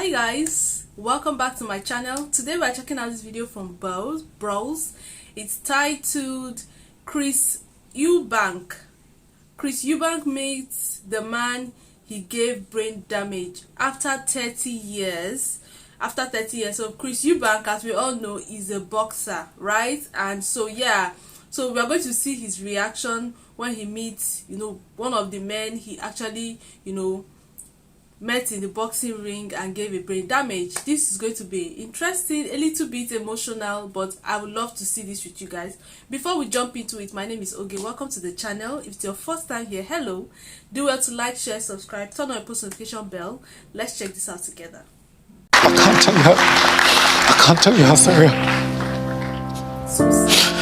Hi guys, welcome back to my channel. Today we are checking out this video from Brawlz. It's titled Chris Eubank Meets the man he gave brain damage after 30 years. So Chris Eubank, as we all know, is a boxer, right? And so we are going to see his reaction when he meets one of the men he actually met in the boxing ring and gave a brain damage. This is going to be interesting, a little bit emotional, but I would love to see this with you guys. Before we jump into it, my name is Oge. Welcome to the channel. If it's your first time here, hello. Do well to like, share, subscribe, turn on your post notification bell. Let's check this out together. I can't tell you how sorry.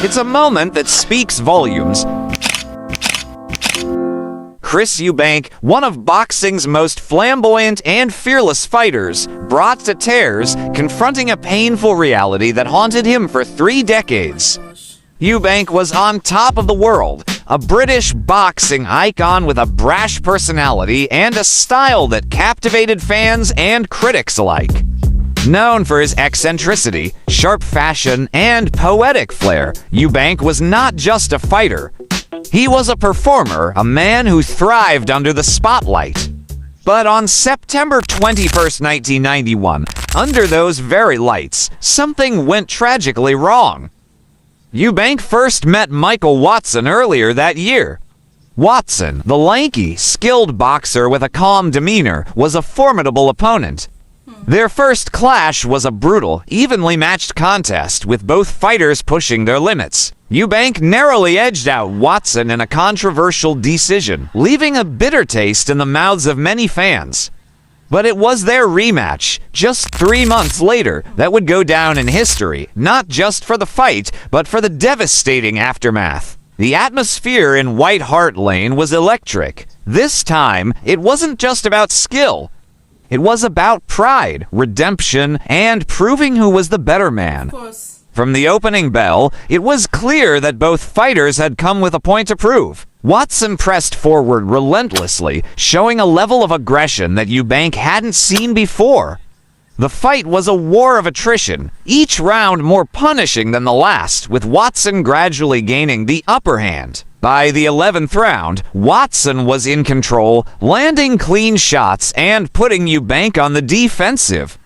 It's a moment that speaks volumes. Chris Eubank, one of boxing's most flamboyant and fearless fighters, brought to tears, confronting a painful reality that haunted him for 3 decades. Eubank was on top of the world, a British boxing icon with a brash personality and a style that captivated fans and critics alike. Known for his eccentricity, sharp fashion, and poetic flair, Eubank was not just a fighter. He was a performer, a man who thrived under the spotlight. But on September 21st, 1991, under those very lights, something went tragically wrong. Eubank first met Michael Watson earlier that year. Watson, the lanky, skilled boxer with a calm demeanor, was a formidable opponent. Their first clash was a brutal, evenly matched contest, with both fighters pushing their limits. Eubank narrowly edged out Watson in a controversial decision, leaving a bitter taste in the mouths of many fans. But it was their rematch, just 3 months later, that would go down in history, not just for the fight, but for the devastating aftermath. The atmosphere in White Hart Lane was electric. This time, it wasn't just about skill. It was about pride, redemption, and proving who was the better man. Of course. From the opening bell, it was clear that both fighters had come with a point to prove. Watson pressed forward relentlessly, showing a level of aggression that Eubank hadn't seen before. The fight was a war of attrition, each round more punishing than the last, with Watson gradually gaining the upper hand. By the 11th round, Watson was in control, landing clean shots and putting Eubank on the defensive.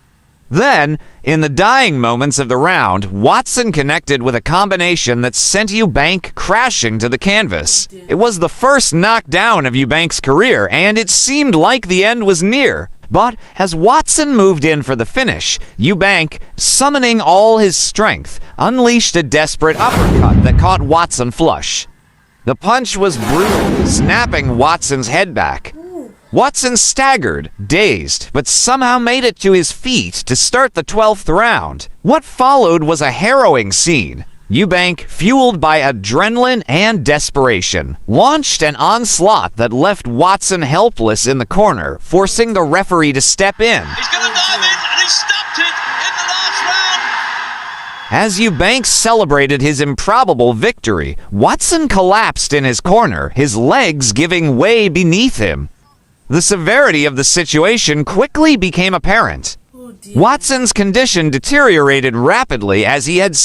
Then, in the dying moments of the round, Watson connected with a combination that sent Eubank crashing to the canvas. It was the first knockdown of Eubank's career, and it seemed like the end was near. But as Watson moved in for the finish, Eubank, summoning all his strength, unleashed a desperate uppercut that caught Watson flush. The punch was brutal, snapping Watson's head back. Watson staggered, dazed, but somehow made it to his feet to start the 12th round. What followed was a harrowing scene. Eubank, fueled by adrenaline and desperation, launched an onslaught that left Watson helpless in the corner, forcing the referee to step in. He's going to dive in, and he stopped it in the last round. As Eubank celebrated his improbable victory, Watson collapsed in his corner, his legs giving way beneath him. The severity of the situation quickly became apparent. Oh dear. Watson's condition deteriorated rapidly as he had...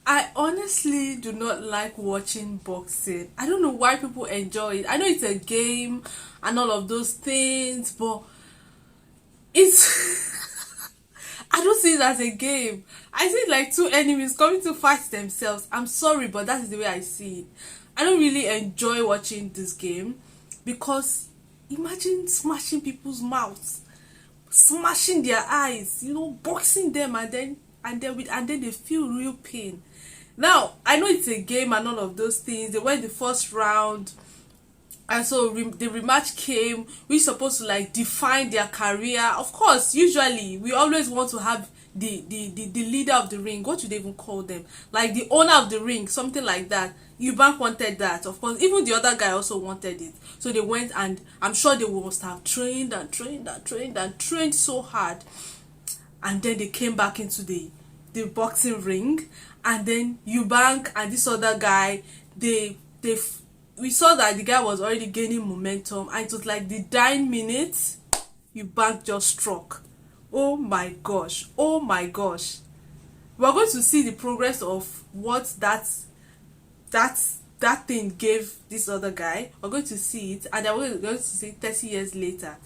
I honestly do not like watching boxing. I don't know why people enjoy it. I know it's a game and all of those things, but it's... I don't see it as a game. I see it like two enemies coming to fight themselves. I'm sorry, but that is the way I see it. I don't really enjoy watching this game because imagine smashing people's mouths, smashing their eyes, boxing them, and then they feel real pain. Now, I know it's a game and all of those things. They went the first round, and so the rematch came. We're supposed to define their career. Of course, usually we always want to have the leader of the ring. What do they even call them? Like the owner of the ring, something like that. Eubank wanted that. Of course, even the other guy also wanted it. So they went, and I'm sure they must have trained so hard. And then they came back into the boxing ring, and then Eubank and this other guy, we saw that the guy was already gaining momentum, and it was like the dying minutes, Eubank just struck. Oh my gosh. Oh my gosh. We're going to see the progress of what that thing gave this other guy. We're going to see it, and then we're going to see 30 years later.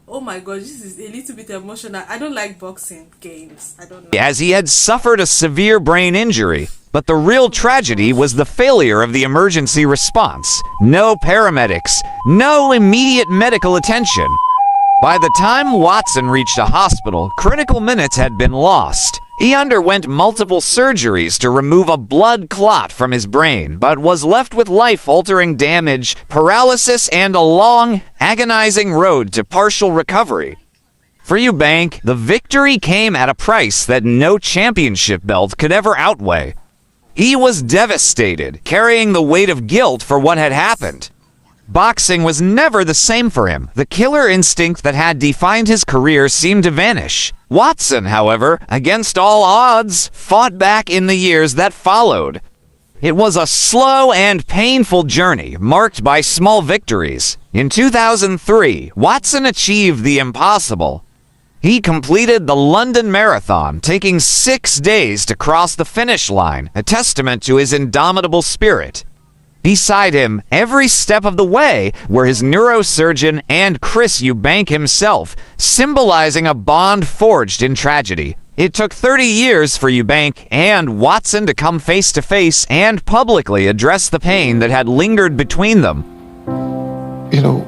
Oh my god, this is a little bit emotional. I don't like boxing games. I don't know. As he had suffered a severe brain injury. But the real tragedy was the failure of the emergency response. No paramedics, no immediate medical attention. By the time Watson reached a hospital, critical minutes had been lost. He underwent multiple surgeries to remove a blood clot from his brain, but was left with life-altering damage, paralysis, and a long, agonizing road to partial recovery. For Eubank, the victory came at a price that no championship belt could ever outweigh. He was devastated, carrying the weight of guilt for what had happened. Boxing was never the same for him. The killer instinct that had defined his career seemed to vanish. Watson, however, against all odds, fought back in the years that followed. It was a slow and painful journey, marked by small victories. In 2003, Watson achieved the impossible. He completed the London Marathon, taking 6 days to cross the finish line, a testament to his indomitable spirit. Beside him, every step of the way, were his neurosurgeon and Chris Eubank himself, symbolizing a bond forged in tragedy. It took 30 years for Eubank and Watson to come face to face and publicly address the pain that had lingered between them. You know,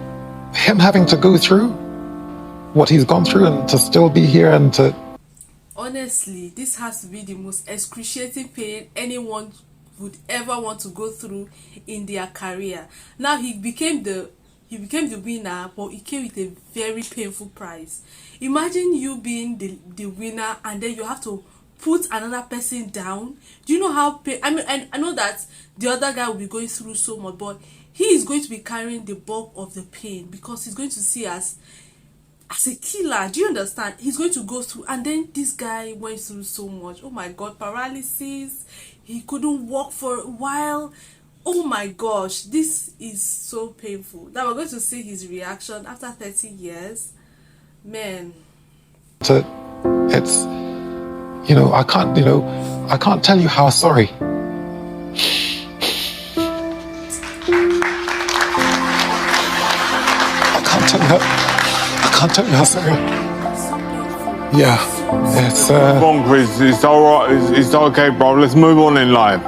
him having to go through what he's gone through and to still be here and to... Honestly, this has to be the most excruciating pain anyone would ever want to go through in their career. Now he became the winner, but it came with a very painful price. Imagine you being the winner, and then you have to put another person down. Do you know how I mean, and I know that the other guy will be going through so much, but he is going to be carrying the bulk of the pain, because he's going to see as a killer. Do you understand? He's going to go through, and then this guy went through so much. Oh my god, paralysis. He couldn't walk for a while. Oh my gosh, this is so painful. Now we're going to see his reaction after 30 years. Man. It's, you know, I can't tell you how sorry. I can't tell you how sorry. Yeah, it's Come on, Chris, it's alright, it's okay, bro. Let's move on in life.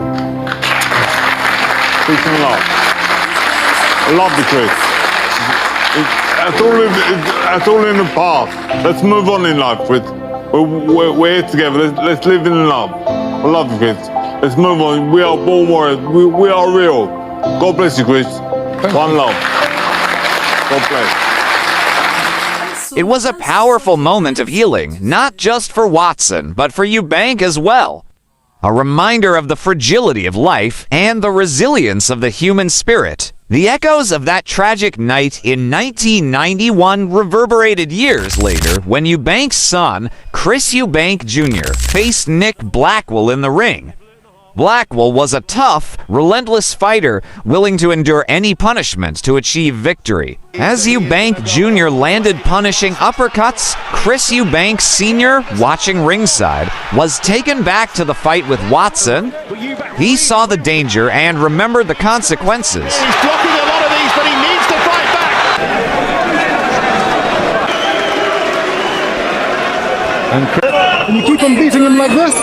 Peace and love. I love you, Chris. That's all in the past. Let's move on in life, Chris. We're here together. Let's live in love. I love you, Chris. Let's move on. We are born warriors. We are real. God bless you, Chris. One love. God bless. It was a powerful moment of healing, not just for Watson, but for Eubank as well. A reminder of the fragility of life and the resilience of the human spirit. The echoes of that tragic night in 1991 reverberated years later when Eubank's son, Chris Eubank Jr., faced Nick Blackwell in the ring. Blackwell was a tough, relentless fighter, willing to endure any punishment to achieve victory. As Eubank Jr. landed punishing uppercuts, Chris Eubank Sr., watching ringside, was taken back to the fight with Watson. He saw the danger and remembered the consequences. He's blocking a lot of these, but he needs to fight back. And you keep on beating him like this.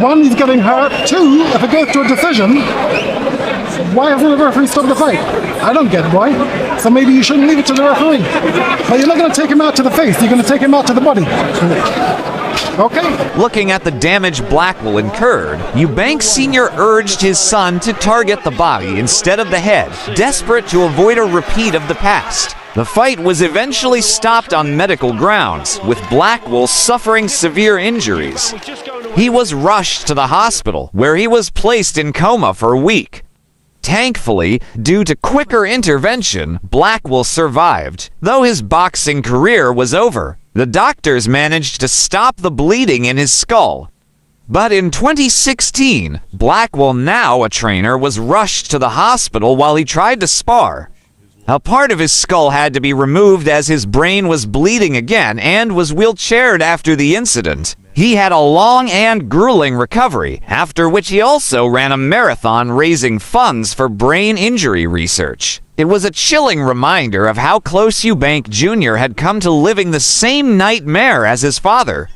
One, he's getting hurt. Two, if it goes to a decision, why hasn't the referee stopped the fight? I don't get why. So maybe you shouldn't leave it to the referee. But you're not going to take him out to the face. You're going to take him out to the body. Okay. Looking at the damage Blackwell incurred, Eubank Sr. urged his son to target the body instead of the head, desperate to avoid a repeat of the past. The fight was eventually stopped on medical grounds, with Blackwell suffering severe injuries. He was rushed to the hospital, where he was placed in coma for a week. Thankfully, due to quicker intervention, Blackwell survived, though his boxing career was over. The doctors managed to stop the bleeding in his skull. But in 2016, Blackwell, now a trainer, was rushed to the hospital while he tried to spar. A part of his skull had to be removed as his brain was bleeding again and was wheelchaired after the incident. He had a long and grueling recovery, after which he also ran a marathon raising funds for brain injury research. It was a chilling reminder of how close Eubank Jr. had come to living the same nightmare as his father.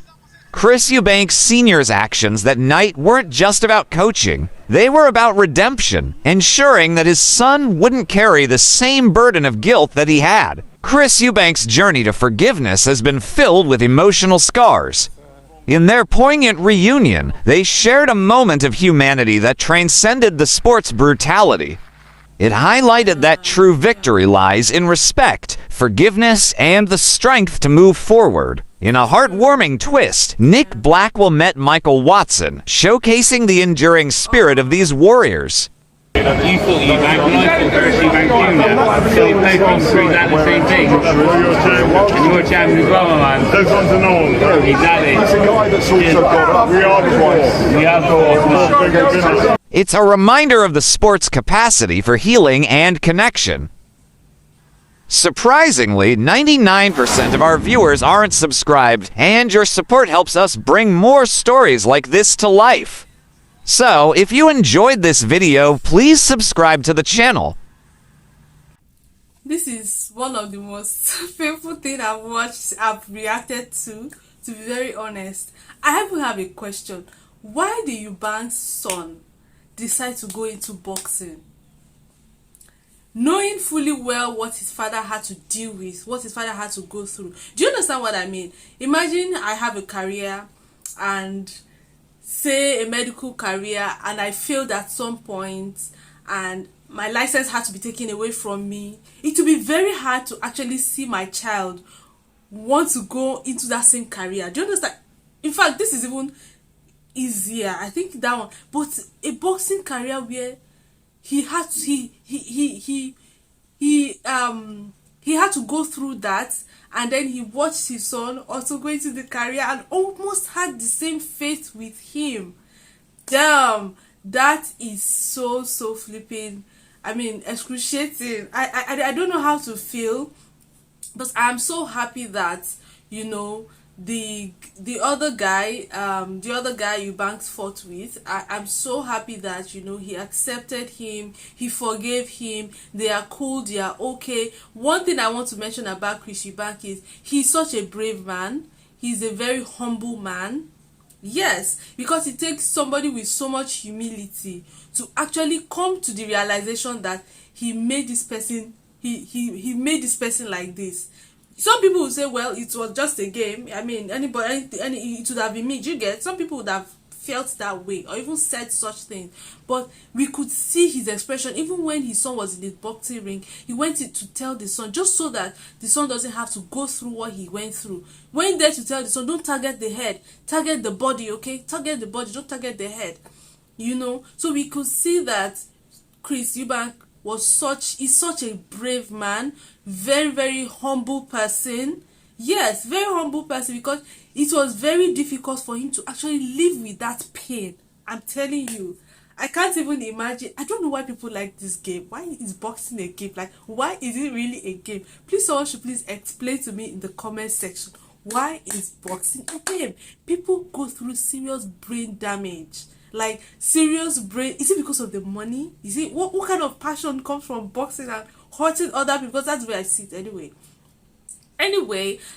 Chris Eubank Sr.'s actions that night weren't just about coaching. They were about redemption, ensuring that his son wouldn't carry the same burden of guilt that he had. Chris Eubank's journey to forgiveness has been filled with emotional scars. In their poignant reunion, they shared a moment of humanity that transcended the sport's brutality. It highlighted that true victory lies in respect, forgiveness, and the strength to move forward. In a heartwarming twist, Nick Blackwell met Michael Watson, showcasing the enduring spirit of these warriors. You thought Eubank, when I thought Chris Eubank Jr. So we played on through that the same thing. And you're a champion as well, my man. There's one to know. Exactly. He's a guy that's also got we are the boys. We are the boys. It's a reminder of the sport's capacity for healing and connection. Surprisingly, 99% of our viewers aren't subscribed, and your support helps us bring more stories like this to life. So, if you enjoyed this video, please subscribe to the channel. This is one of the most painful things I've reacted to be very honest. I even have a question. Why did Eubank's son decide to go into boxing? Knowing fully well what his father had to deal with, what his father had to go through. Do you understand what I mean? Imagine I have a career and say a medical career and I failed at some point and my license had to be taken away from me. It will be very hard to actually see my child want to go into that same career. Do you understand? In fact, this is even easier. I think that one. But a boxing career where he had to go through that, and then he watched his son also go into the career and almost had the same fate with him. Damn, that is so flipping. I mean, excruciating. I don't know how to feel, but I'm so happy that, you know, the other guy Eubank fought with, I'm so happy that, you know, he accepted him, he forgave him, they are cool, they are okay. One thing I want to mention about Chris Eubank is he's such a brave man. He's a very humble man. Yes, because it takes somebody with so much humility to actually come to the realization that he made this person he made this person like this. Some people will say, well, it was just a game. I mean, it would have been me. Do you get? Some people would have felt that way or even said such things. But we could see his expression. Even when his son was in the boxing ring, he went to tell the son, just so that the son doesn't have to go through what he went through. Went there to tell the son, don't target the head, target the body, okay? Target the body, don't target the head. You know? So we could see that Chris Eubank is such a brave man, very humble person. Yes, very humble person, because it was very difficult for him to actually live with that pain. I'm telling you, I can't even imagine. I don't know why people like this game. Why is boxing a game? Like, why is it really a game? Please, someone should please explain to me in the comment section. Why is boxing a game? People go through serious brain damage. Like, serious brain. Is it because of the money? Is it what kind of passion comes from boxing and hurting other people? Because that's where I see it anyway.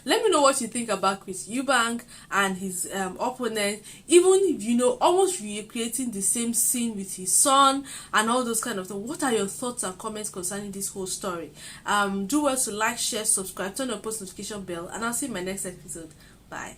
Let me know what you think about Chris Eubank and his opponent. Even if, you know, almost recreating the same scene with his son and all those kind of things. What are your thoughts and comments concerning this whole story? Do well to like, share, subscribe, turn on post notification bell, and I'll see you in my next episode. Bye.